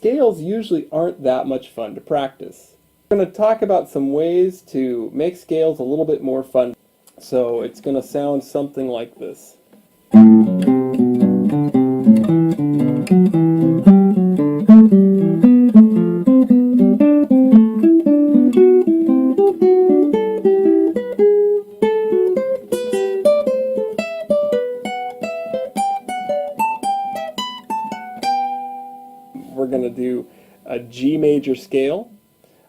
scales usually aren't that much fun to practice. We're going to talk about some ways to make scales a little bit more fun. So it's going to sound something like this. We're going to do a G major scale.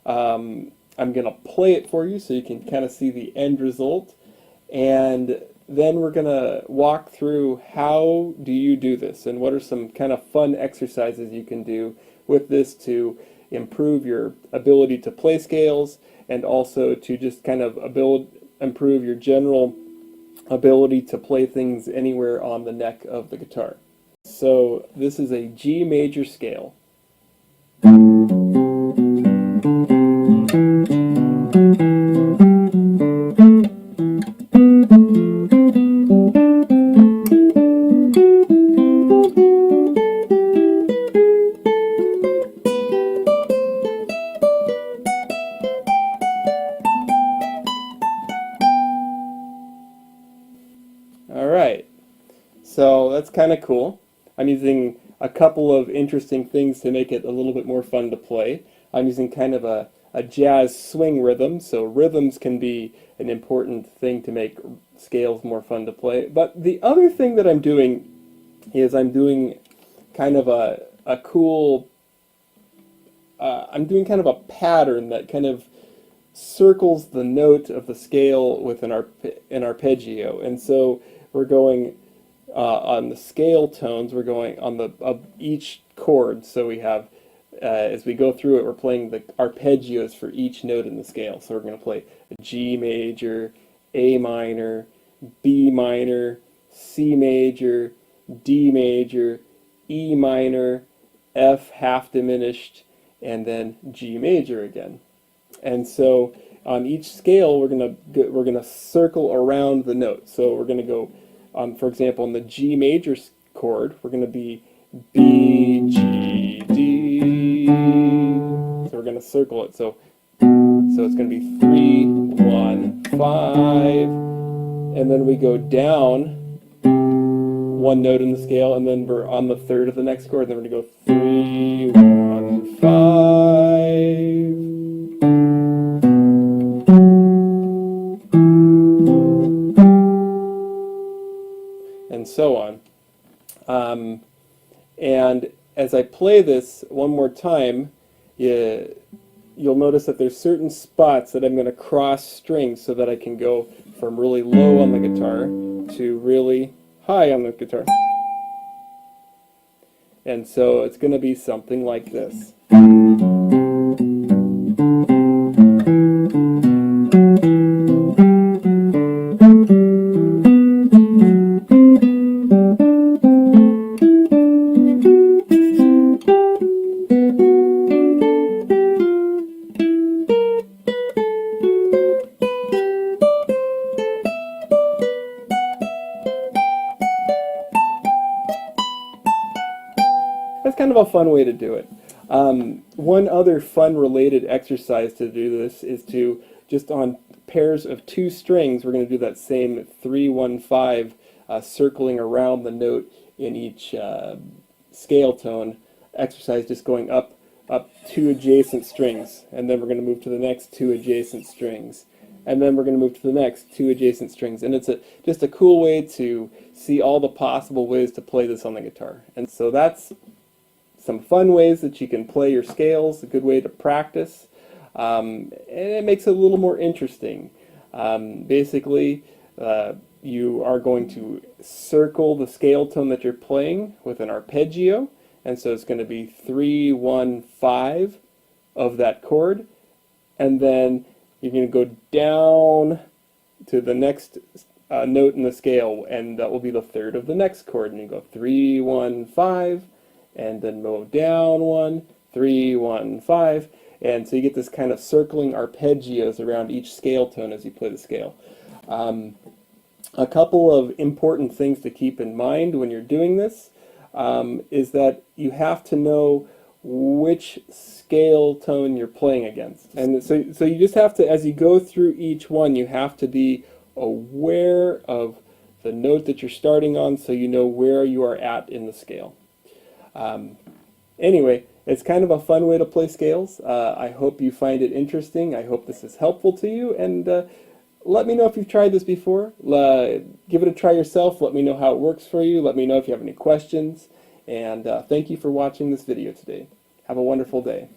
I'm going to play it for you so you can kind of see the end result, and then we're going to walk through how do you do this and what are some kind of fun exercises you can do with this to improve your ability to play scales and also to just kind of improve your general ability to play things anywhere on the neck of the guitar. So this is a G major scale. Alright, so that's kind of cool. I'm using a couple of interesting things to make it a little bit more fun to play. I'm using kind of a jazz swing rhythm, so rhythms can be an important thing to make scales more fun to play. But the other thing that I'm doing is I'm doing kind of a cool, I'm doing kind of a pattern that kind of circles the note of the scale with an arpeggio. And so we're going on the scale tones, we're going on the each chord. So we have, as we go through it, we're playing the arpeggios for each note in the scale. So we're going to play a G major, A minor, B minor, C major, D major, E minor, F half diminished, and then G major again. And so on each scale, we're gonna circle around the note. So we're gonna go, for example, on the G major chord, we're gonna be B, G, D. So we're gonna circle it. So it's gonna be 3, 1, 5, and then we go down one note in the scale, and then we're on the third of the next chord, and then we're gonna go 3, 1, 5. And so on. And as I play this one more time, you'll notice that there's certain spots that I'm going to cross strings so that I can go from really low on the guitar to really high on the guitar. And so it's going to be something like this. That's kind of a fun way to do it. One other fun related exercise to do this is to, just on pairs of 2 strings, we're going to do that same 3, 1, 5 circling around the note in each scale tone exercise, just going up 2 adjacent strings, and then we're going to move to the next 2 adjacent strings, and then we're going to move to the next 2 adjacent strings. And it's just a cool way to see all the possible ways to play this on the guitar. And so that's some fun ways that you can play your scales, a good way to practice, and it makes it a little more interesting. Basically, you are going to circle the scale tone that you're playing with an arpeggio, and so it's going to be 3, 1, 5 of that chord, and then you're going to go down to the next note in the scale, and that will be the third of the next chord, and you go 3, 1, 5, and then go down 1, 3, 1, 5, and so you get this kind of circling arpeggios around each scale tone as you play the scale. A couple of important things to keep in mind when you're doing this is that you have to know which scale tone you're playing against. And so you just have to, as you go through each one, you have to be aware of the note that you're starting on so you know where you are at in the scale. Anyway, it's kind of a fun way to play scales. I hope you find it interesting. I hope this is helpful to you, and let me know if you've tried this before. Give it a try yourself. Let me know how it works for you. Let me know if you have any questions. And thank you for watching this video today. Have a wonderful day.